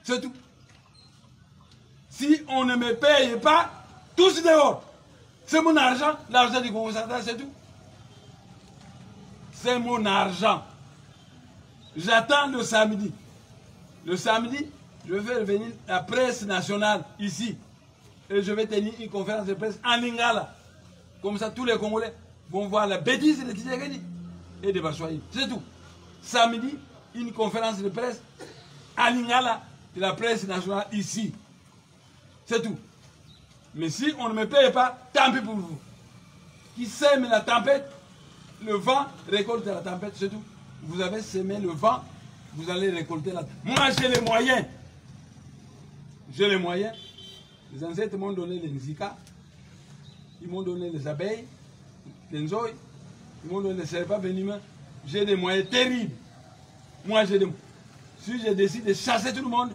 C'est tout. Si on ne me paye pas, tous dehors. C'est mon argent, l'argent du Congo central, c'est tout. C'est mon argent. J'attends le samedi. Le samedi, je vais revenir la presse nationale ici. Et je vais tenir une conférence de presse en Lingala. Comme ça, tous les Congolais vont voir la bêtise de Tshisekedi et de Bachoyi. C'est tout. Samedi, une conférence de presse à Lingala de la presse nationale ici. C'est tout. Mais si on ne me paye pas, tant pis pour vous. Qui sème la tempête, le vent récolte la tempête, c'est tout. Vous avez semé le vent, vous allez récolter la tempête. Moi, j'ai les moyens. J'ai les moyens. Les ancêtres m'ont donné les nzika, ils m'ont donné les abeilles, les nzoï, ils m'ont donné les serpents venimeux. J'ai des moyens terribles. Moi, j'ai des moyens. Si je décide de chasser tout le monde,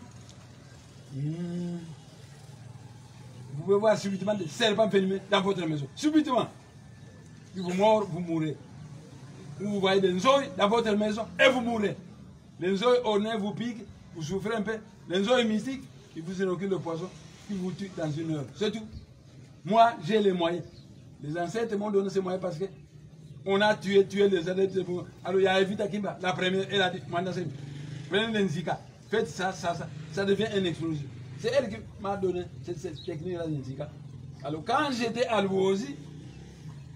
vous pouvez voir subitement des serpents venimeux dans votre maison. Subitement. Puis vous mourrez, vous mourrez. Ou vous voyez des nzoï dans votre maison et vous mourrez. Les nzoï au nez vous piquent, vous souffrez un peu. Les nzoï mystiques, ils vous inoculent le poison, ils vous tuent dans une heure. C'est tout. Moi, j'ai les moyens. Les ancêtres m'ont donné ces moyens parce que on a tué les adeptes. Alors il y a Evita Kimba, la première, elle a dit, prenez les Nzika, faites ça, ça devient un explosif. C'est elle qui m'a donné cette technique-là de Nzika. Alors quand j'étais à Luozi,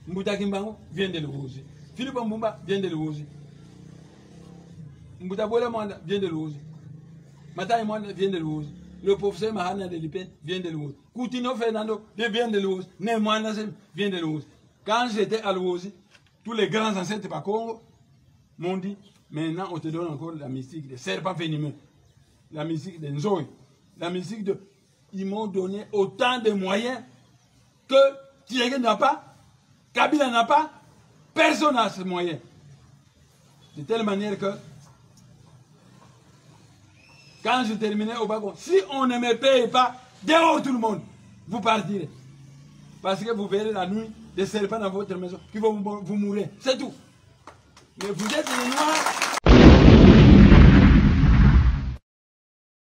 Mbuta Kimbango vient de Luozi. Philippe Mbumba vient de Luozi. Mbuta Bola Mwanda vient de Luozi. Matai Mwanda vient de Luozi. Le professeur Mahana de Lipen vient de Luozi. Coutinho Fernando vient de Luozi. Nemwanda vient de Luozi. Quand j'étais à Luozi, tous les grands ancêtres par Congo m'ont dit, maintenant on te donne encore la mystique des serpents venimeux, la mystique des Nzoï, la mystique de... Ils m'ont donné autant de moyens que Tshisekedi n'a pas, Kabila n'a pas, personne n'a ce moyen. De telle manière que, quand je terminais au Bagon, si on ne me paye pas, dehors tout le monde, vous partirez. Parce que vous verrez la nuit des serpents dans votre maison qui vont vous mourir. C'est tout. Mais vous êtes les Noirs.